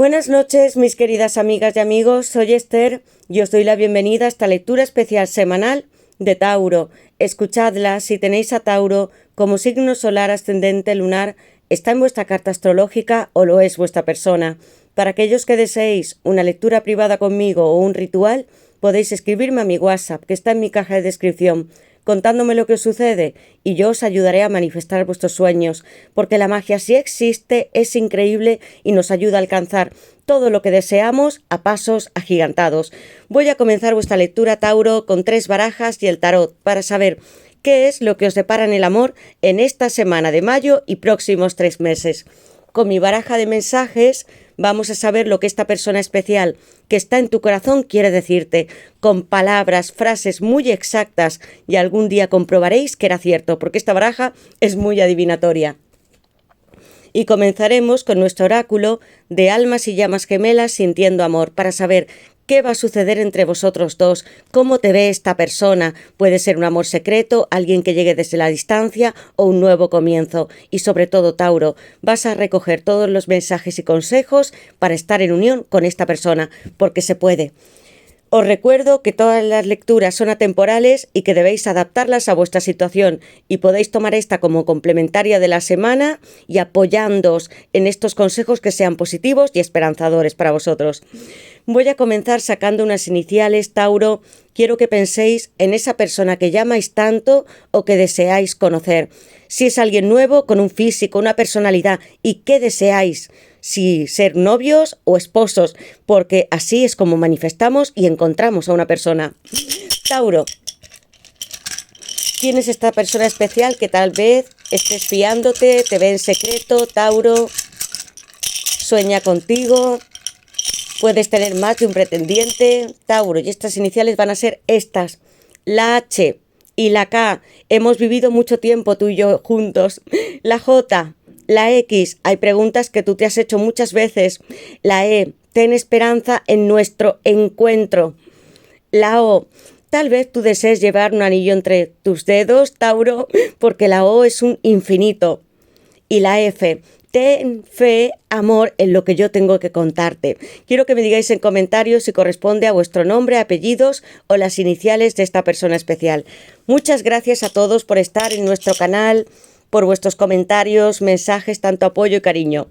Buenas noches, mis queridas amigas y amigos. Soy Esther y os doy la bienvenida a esta lectura especial semanal de Tauro. Escuchadla si tenéis a Tauro como signo solar, ascendente, lunar, está en vuestra carta astrológica o lo es vuestra persona. Para aquellos que deseéis una lectura privada conmigo o un ritual, podéis escribirme a mi WhatsApp, que está en mi caja de descripción, contándome lo que os sucede, y yo os ayudaré a manifestar vuestros sueños, porque la magia sí existe, es increíble y nos ayuda a alcanzar todo lo que deseamos a pasos agigantados. Voy a comenzar vuestra lectura, Tauro, con 3 barajas y el tarot, para saber qué es lo que os depara en el amor en esta semana de mayo y próximos 3 meses. Con mi baraja de mensajes vamos a saber lo que esta persona especial que está en tu corazón quiere decirte, con palabras, frases muy exactas, y algún día comprobaréis que era cierto, porque esta baraja es muy adivinatoria. Y comenzaremos con nuestro oráculo de almas y llamas gemelas sintiendo amor, para saber qué va a suceder entre vosotros dos, cómo te ve esta persona. Puede ser un amor secreto, alguien que llegue desde la distancia o un nuevo comienzo. Y sobre todo, Tauro, vas a recoger todos los mensajes y consejos para estar en unión con esta persona, porque se puede. Os recuerdo que todas las lecturas son atemporales y que debéis adaptarlas a vuestra situación, y podéis tomar esta como complementaria de la semana y apoyándoos en estos consejos que sean positivos y esperanzadores para vosotros. Voy a comenzar sacando unas iniciales, Tauro. Quiero que penséis en esa persona que llamáis tanto o que deseáis conocer. Si es alguien nuevo, con un físico, una personalidad, y qué deseáis. Si ser novios o esposos, porque así es como manifestamos y encontramos a una persona. Tauro, ¿quién es esta persona especial que tal vez esté espiándote, te ve en secreto? Tauro, sueña contigo, puedes tener más de un pretendiente. Tauro, y estas iniciales van a ser estas, la H y la K. Hemos vivido mucho tiempo tú y yo juntos. La J, la X, hay preguntas que tú te has hecho muchas veces. La E, ten esperanza en nuestro encuentro. La O, tal vez tú desees llevar un anillo entre tus dedos, Tauro, porque la O es un infinito. Y la F, ten fe, amor en lo que yo tengo que contarte. Quiero que me digáis en comentarios si corresponde a vuestro nombre, apellidos o las iniciales de esta persona especial. Muchas gracias a todos por estar en nuestro canal, por vuestros comentarios, mensajes, tanto apoyo y cariño.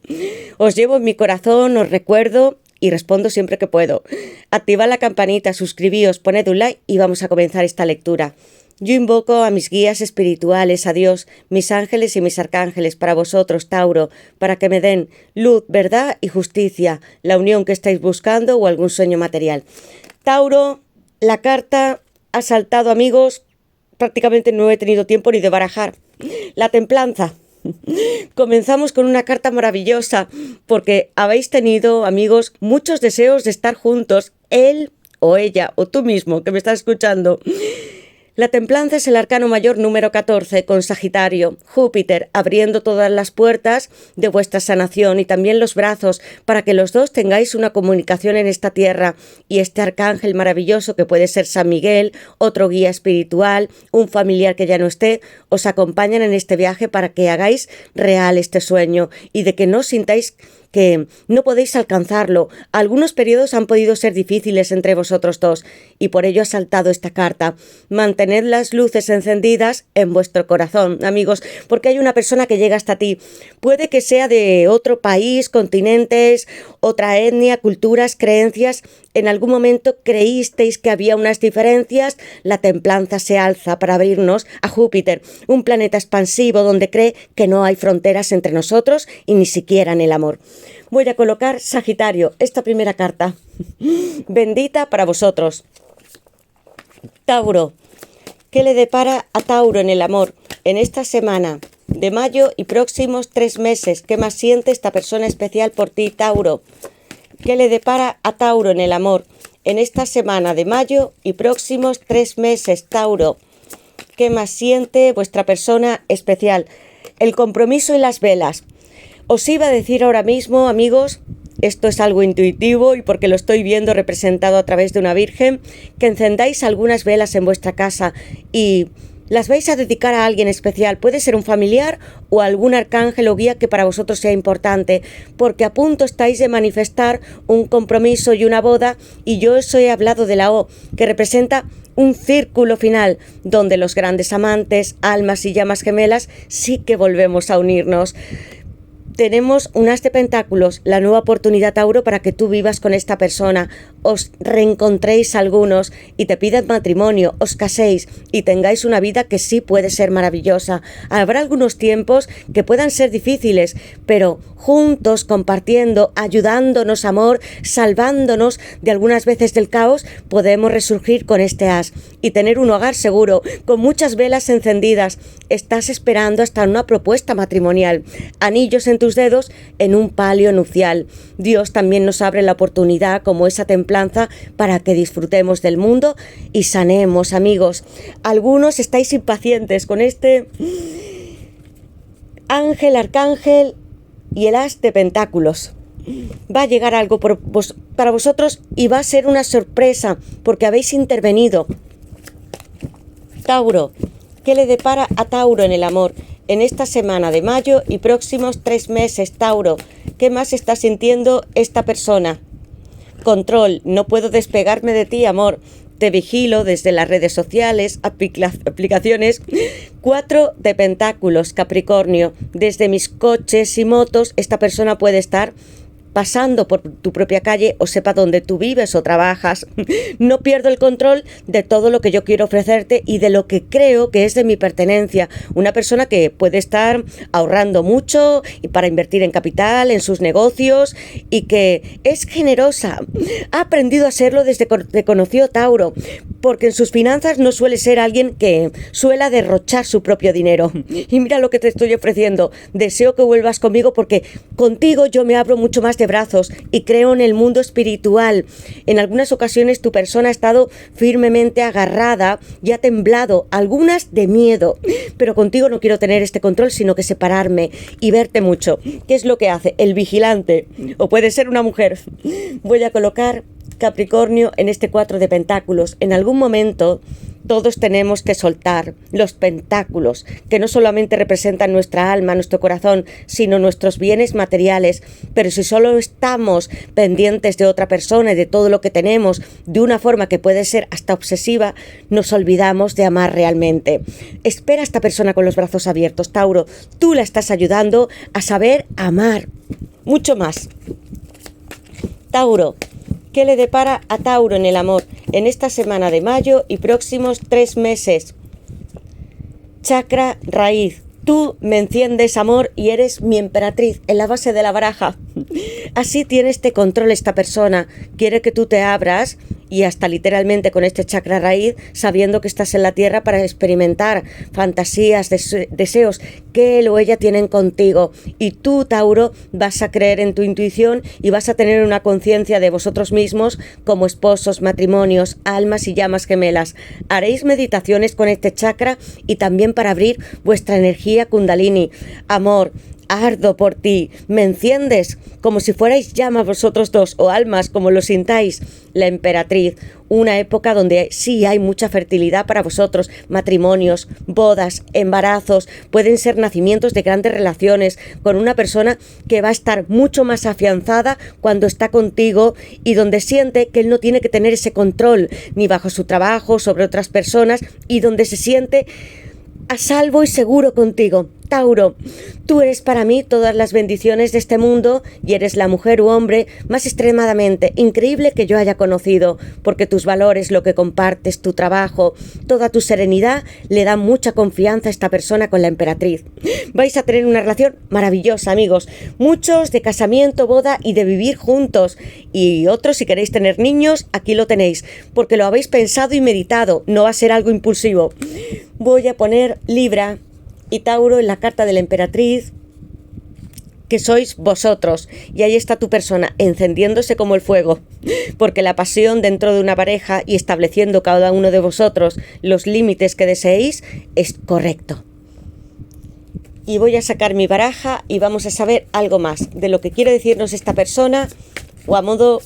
Os llevo en mi corazón, os recuerdo y respondo siempre que puedo. Activad la campanita, suscribíos, poned un like y vamos a comenzar esta lectura. Yo invoco a mis guías espirituales, a Dios, mis ángeles y mis arcángeles, para vosotros, Tauro, para que me den luz, verdad y justicia, la unión que estáis buscando o algún sueño material. Tauro, la carta ha saltado, amigos, prácticamente no he tenido tiempo ni de barajar. La templanza. Comenzamos con una carta maravillosa, porque habéis tenido, amigos, muchos deseos de estar juntos, él o ella, o tú mismo que me estás escuchando. La templanza es el arcano mayor número 14, con Sagitario, Júpiter, abriendo todas las puertas de vuestra sanación y también los brazos, para que los dos tengáis una comunicación en esta tierra. Y este arcángel maravilloso, que puede ser San Miguel, otro guía espiritual, un familiar que ya no esté, os acompañan en este viaje para que hagáis real este sueño y de que no sintáis que no podéis alcanzarlo. Algunos periodos han podido ser difíciles entre vosotros dos y por ello ha saltado esta carta. Mantened las luces encendidas en vuestro corazón, amigos, porque hay una persona que llega hasta ti. Puede que sea de otro país, continentes, otra etnia, culturas, creencias. En algún momento creísteis que había unas diferencias. La templanza se alza para abrirnos a Júpiter, un planeta expansivo donde cree que no hay fronteras entre nosotros y ni siquiera en el amor. Voy a colocar Sagitario, esta primera carta. Bendita para vosotros. Tauro, ¿qué le depara a Tauro en el amor en esta semana de mayo y próximos 3 meses? ¿Qué más siente esta persona especial por ti, Tauro? ¿Qué le depara a Tauro en el amor en esta semana de mayo y próximos 3 meses, Tauro? ¿Qué más siente vuestra persona especial? El compromiso y las velas. Os iba a decir ahora mismo, amigos, esto es algo intuitivo y porque lo estoy viendo representado a través de una virgen, que encendáis algunas velas en vuestra casa y las vais a dedicar a alguien especial. Puede ser un familiar o algún arcángel o guía que para vosotros sea importante, porque a punto estáis de manifestar un compromiso y una boda, y yo os he hablado de la O, que representa un círculo final, donde los grandes amantes, almas y llamas gemelas sí que volvemos a unirnos. Tenemos un as de pentáculos, la nueva oportunidad, Tauro, para que tú vivas con esta persona, os reencontréis algunos y te pidan matrimonio, os caséis y tengáis una vida que sí puede ser maravillosa. Habrá algunos tiempos que puedan ser difíciles, pero juntos, compartiendo, ayudándonos, amor, salvándonos de algunas veces del caos, podemos resurgir con este as y tener un hogar seguro, con muchas velas encendidas. Estás esperando hasta una propuesta matrimonial, anillos en tus dedos en un palio nupcial. Dios también nos abre la oportunidad, como esa templanza, para que disfrutemos del mundo y sanemos, amigos. Algunos estáis impacientes con este ángel, arcángel y el as de pentáculos. Va a llegar algo para vosotros y va a ser una sorpresa porque habéis intervenido. Tauro, ¿qué le depara a Tauro en el amor en esta semana de mayo y próximos 3 meses, Tauro? ¿Qué más está sintiendo esta persona? Control, no puedo despegarme de ti, amor. Te vigilo desde las redes sociales, aplicaciones. 4 de pentáculos, Capricornio. Desde mis coches y motos, esta persona puede estar pasando por tu propia calle o sepa dónde tú vives o trabajas. No pierdo el control de todo lo que yo quiero ofrecerte y de lo que creo que es de mi pertenencia. Una persona que puede estar ahorrando mucho y para invertir en capital, en sus negocios, y que es generosa. Ha aprendido a serlo desde que te conoció, Tauro, porque en sus finanzas no suele ser alguien que suela derrochar su propio dinero. Y mira lo que te estoy ofreciendo. Deseo que vuelvas conmigo porque contigo yo me abro mucho más de brazos y creo en el mundo espiritual. En algunas ocasiones tu persona ha estado firmemente agarrada y ha temblado, algunas de miedo, pero contigo no quiero tener este control, sino que separarme y verte mucho. ¿Qué es lo que hace? El vigilante, o puede ser una mujer. Voy a colocar Capricornio en este 4 de pentáculos. En algún momento todos tenemos que soltar los pentáculos, que no solamente representan nuestra alma, nuestro corazón, sino nuestros bienes materiales. Pero si solo estamos pendientes de otra persona y de todo lo que tenemos de una forma que puede ser hasta obsesiva, nos olvidamos de amar realmente. Espera a esta persona con los brazos abiertos, Tauro. Tú la estás ayudando a saber amar mucho más. Tauro, ¿qué le depara a Tauro en el amor en esta semana de mayo y próximos 3 meses? Chakra raíz. Tú me enciendes, amor, y eres mi emperatriz en la base de la baraja. Así tiene este control esta persona. Quiere que tú te abras y hasta literalmente con este chakra raíz, sabiendo que estás en la tierra para experimentar fantasías, deseos que él o ella tienen contigo. Y tú, Tauro, vas a creer en tu intuición y vas a tener una conciencia de vosotros mismos como esposos, matrimonios, almas y llamas gemelas. Haréis meditaciones con este chakra y también para abrir vuestra energía Kundalini. Amor, ardo por ti, me enciendes como si fuerais llamas vosotros dos o almas, como lo sintáis. La emperatriz, una época donde sí hay mucha fertilidad para vosotros, matrimonios, bodas, embarazos, pueden ser nacimientos de grandes relaciones con una persona que va a estar mucho más afianzada cuando está contigo y donde siente que él no tiene que tener ese control ni bajo su trabajo sobre otras personas y donde se siente a salvo y seguro contigo. Tauro, tú eres para mí todas las bendiciones de este mundo y eres la mujer u hombre más extremadamente increíble que yo haya conocido, porque tus valores, lo que compartes, tu trabajo, toda tu serenidad le da mucha confianza a esta persona con la emperatriz. Vais a tener una relación maravillosa, amigos, muchos de casamiento, boda y de vivir juntos, y otros si queréis tener niños, aquí lo tenéis, porque lo habéis pensado y meditado, no va a ser algo impulsivo. Voy a poner Libra y Tauro en la carta de la emperatriz, que sois vosotros, y ahí está tu persona encendiéndose como el fuego, porque la pasión dentro de una pareja y estableciendo cada uno de vosotros los límites que deseéis es correcto. Y voy a sacar mi baraja y vamos a saber algo más de lo que quiere decirnos esta persona o a modo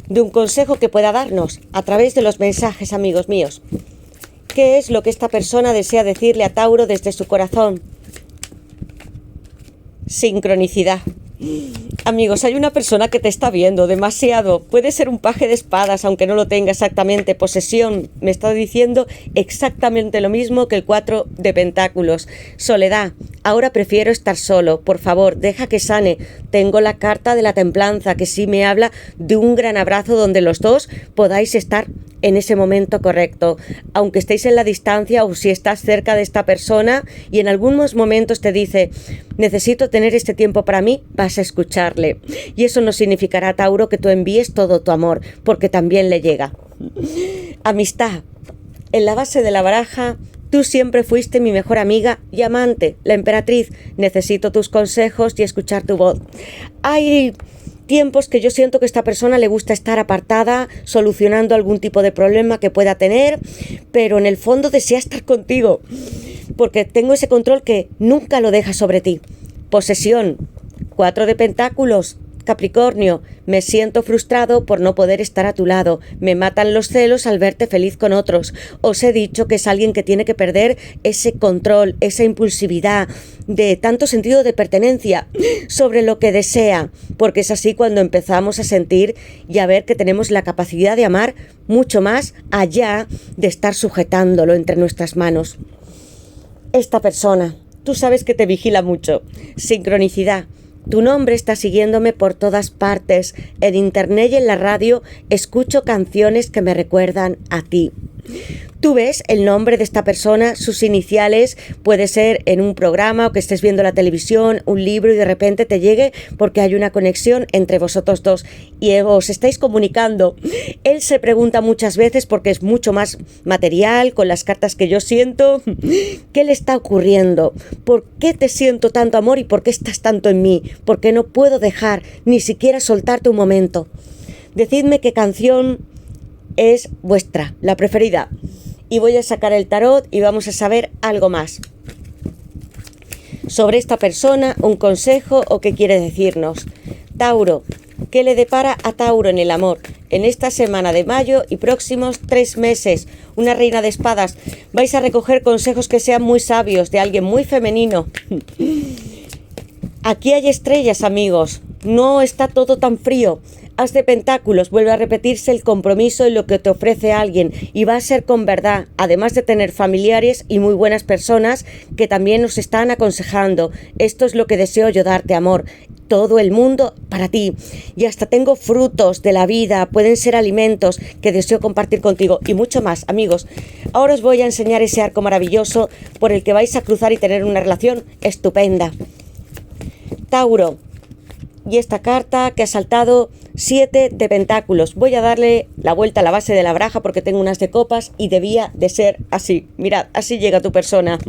de un consejo que pueda darnos a través de los mensajes, amigos míos. ¿Qué es lo que esta persona desea decirle a Tauro desde su corazón? Sincronicidad. Amigos, hay una persona que te está viendo demasiado. Puede ser un paje de espadas, aunque no lo tenga exactamente. Posesión, me está diciendo exactamente lo mismo que el 4 de pentáculos. Soledad, ahora prefiero estar solo. Por favor, deja que sane. Tengo la carta de la templanza, que sí me habla de un gran abrazo donde los dos podáis estar en ese momento correcto, aunque estéis en la distancia o si estás cerca de esta persona y en algunos momentos te dice, necesito tener este tiempo para mí, vas a escucharle. Y eso no significará, Tauro, que tú envíes todo tu amor, porque también le llega. Amistad. En la base de la baraja, tú siempre fuiste mi mejor amiga y amante, la emperatriz. Necesito tus consejos y escuchar tu voz. Hay tiempos que yo siento que a esta persona le gusta estar apartada, solucionando algún tipo de problema que pueda tener, pero en el fondo desea estar contigo, porque tengo ese control que nunca lo deja sobre ti. Posesión, 4 de pentáculos, Capricornio, me siento frustrado por no poder estar a tu lado. Me matan los celos al verte feliz con otros. Os he dicho que es alguien que tiene que perder ese control, esa impulsividad, de tanto sentido de pertenencia sobre lo que desea, porque es así cuando empezamos a sentir y a ver que tenemos la capacidad de amar mucho más allá de estar sujetándolo entre nuestras manos. Esta persona, tú sabes que te vigila mucho. Sincronicidad. Tu nombre está siguiéndome por todas partes. En internet y en la radio escucho canciones que me recuerdan a ti. Tú ves el nombre de esta persona, sus iniciales, puede ser en un programa o que estés viendo la televisión, un libro y de repente te llegue porque hay una conexión entre vosotros dos y os estáis comunicando. Él se pregunta muchas veces, porque es mucho más material con las cartas que yo siento, ¿qué le está ocurriendo? ¿Por qué te siento tanto amor y por qué estás tanto en mí? ¿Por qué no puedo dejar ni siquiera soltarte un momento? Decidme qué canción es vuestra, la preferida. Y voy a sacar el tarot y vamos a saber algo más sobre esta persona, un consejo o qué quiere decirnos. Tauro, ¿qué le depara a Tauro en el amor en esta semana de mayo y próximos 3 meses? Una reina de espadas. Vais a recoger consejos que sean muy sabios de alguien muy femenino. Aquí hay estrellas, amigos. No está todo tan frío. As de pentáculos, vuelve a repetirse el compromiso en lo que te ofrece alguien y va a ser con verdad, además de tener familiares y muy buenas personas que también nos están aconsejando. Esto es lo que deseo yo darte, amor. Todo el mundo para ti. Y hasta tengo frutos de la vida, pueden ser alimentos que deseo compartir contigo y mucho más, amigos. Ahora os voy a enseñar ese arco maravilloso por el que vais a cruzar y tener una relación estupenda. Tauro. Y esta carta que ha saltado, 7 de pentáculos. Voy a darle la vuelta a la base de la baraja porque tengo unas de copas y debía de ser así. Mirad, así llega tu persona.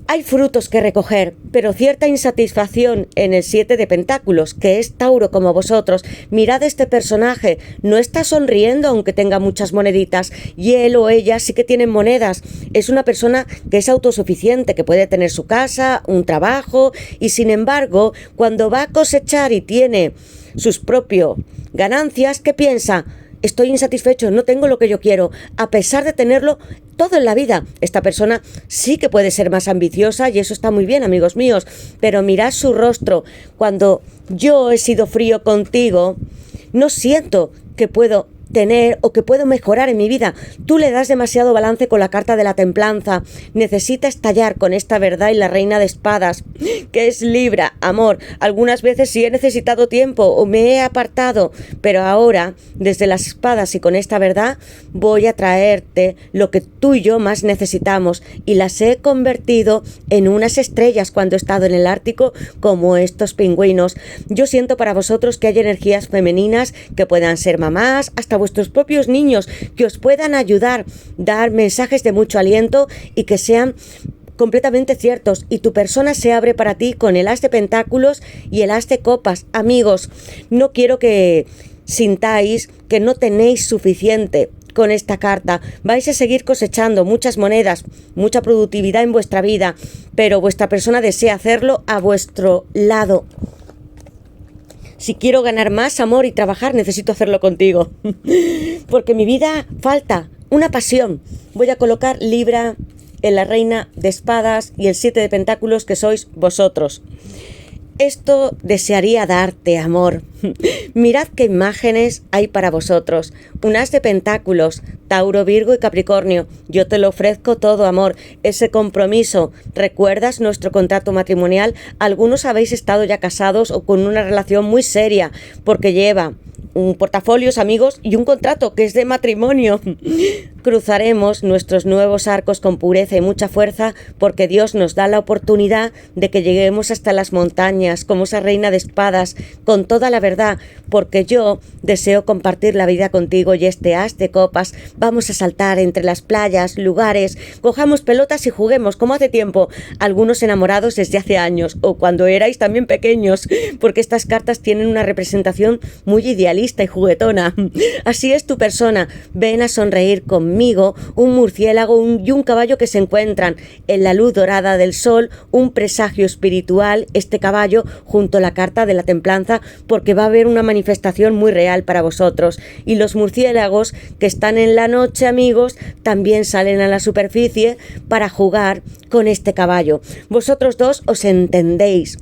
Hay frutos que recoger, pero cierta insatisfacción en el 7 de pentáculos, que es Tauro como vosotros. Mirad este personaje, no está sonriendo aunque tenga muchas moneditas, y él o ella sí que tienen monedas. Es una persona que es autosuficiente, que puede tener su casa, un trabajo, y sin embargo, cuando va a cosechar y tiene sus propias ganancias, ¿qué piensa? Estoy insatisfecho, no tengo lo que yo quiero, a pesar de tenerlo todo en la vida. Esta persona sí que puede ser más ambiciosa y eso está muy bien, amigos míos, pero mirad su rostro. Cuando yo he sido frío contigo, no siento que puedo tener o que puedo mejorar en mi vida. Tú le das demasiado balance con la carta de la templanza. Necesita estallar con esta verdad y la reina de espadas, que es Libra, amor. Algunas veces sí he necesitado tiempo o me he apartado, pero ahora, desde las espadas y con esta verdad, voy a traerte lo que tú y yo más necesitamos, y las he convertido en unas estrellas cuando he estado en el Ártico, como estos pingüinos. Yo siento para vosotros que hay energías femeninas que puedan ser mamás, hasta vuestros propios niños, que os puedan ayudar, dar mensajes de mucho aliento y que sean completamente ciertos, y tu persona se abre para ti con el as de pentáculos y el as de copas. Amigos, no quiero que sintáis que no tenéis suficiente con esta carta. Vais a seguir cosechando muchas monedas, mucha productividad en vuestra vida, pero vuestra persona desea hacerlo a vuestro lado. Si quiero ganar más amor y trabajar, necesito hacerlo contigo. Porque mi vida falta una pasión. Voy a colocar Libra en la reina de espadas y el 7 de pentáculos, que sois vosotros. Esto desearía darte, amor. Mirad qué imágenes hay para vosotros. Un as de pentáculos, Tauro, Virgo y Capricornio. Yo te lo ofrezco todo, amor. Ese compromiso. ¿Recuerdas nuestro contrato matrimonial? Algunos habéis estado ya casados o con una relación muy seria, porque lleva un portafolios, amigos, y un contrato que es de matrimonio. Cruzaremos nuestros nuevos arcos con pureza y mucha fuerza, porque Dios nos da la oportunidad de que lleguemos hasta las montañas, como esa reina de espadas, con toda la verdad, porque yo deseo compartir la vida contigo y este as de copas. Vamos a saltar entre las playas, lugares, cojamos pelotas y juguemos como hace tiempo, algunos enamorados desde hace años, o cuando erais también pequeños, porque estas cartas tienen una representación muy idealista y juguetona. Así es tu persona. Ven a sonreír conmigo, un murciélago y un caballo que se encuentran en la luz dorada del sol, un presagio espiritual, este caballo junto a la carta de la templanza, porque va a haber una manifestación muy real para vosotros. Y los murciélagos que están en la noche, amigos, también salen a la superficie para jugar con este caballo. Vosotros dos os entendéis.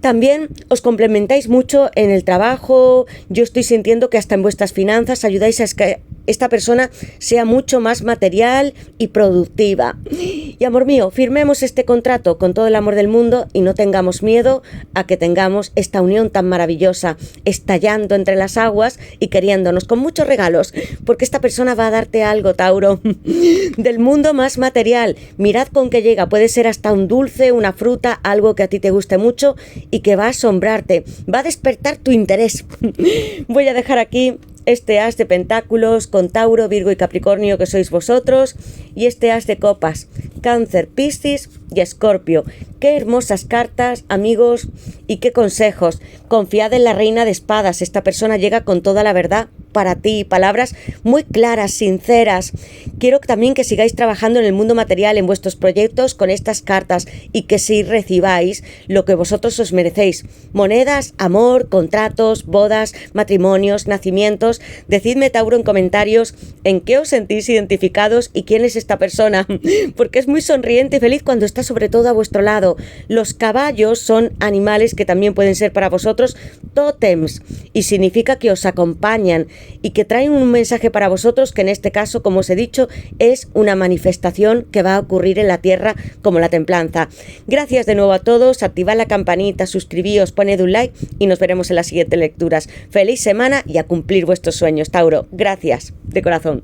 También os complementáis mucho en el trabajo. Yo estoy sintiendo que hasta en vuestras finanzas ayudáis a que esta persona sea mucho más material y productiva. Y amor mío, firmemos este contrato con todo el amor del mundo y no tengamos miedo a que tengamos esta unión tan maravillosa, estallando entre las aguas y queriéndonos con muchos regalos, porque esta persona va a darte algo, Tauro, del mundo más material. Mirad con qué llega, puede ser hasta un dulce, una fruta, algo que a ti te guste mucho y que va a asombrarte, va a despertar tu interés. Voy a dejar aquí este as de pentáculos con Tauro, Virgo y Capricornio, que sois vosotros, y este as de copas, Cáncer, Piscis y Escorpio. Qué hermosas cartas, amigos, y qué consejos. Confiad en la reina de espadas. Esta persona llega con toda la verdad para ti, palabras muy claras, sinceras. Quiero también que sigáis trabajando en el mundo material, en vuestros proyectos con estas cartas, y que sí recibáis lo que vosotros os merecéis. Monedas, amor, contratos, bodas, matrimonios, nacimientos. Decidme, Tauro, en comentarios en qué os sentís identificados y quién es esta persona, porque es muy sonriente y feliz cuando está sobre todo a vuestro lado. Los caballos son animales que también pueden ser para vosotros tótems, y significa que os acompañan y que traen un mensaje para vosotros, que en este caso, como os he dicho, es una manifestación que va a ocurrir en la tierra, como la templanza. Gracias de nuevo a todos, activad la campanita, suscribíos, poned un like y nos veremos en las siguientes lecturas. Feliz semana y a cumplir vuestros sueños, Tauro. Gracias, de corazón.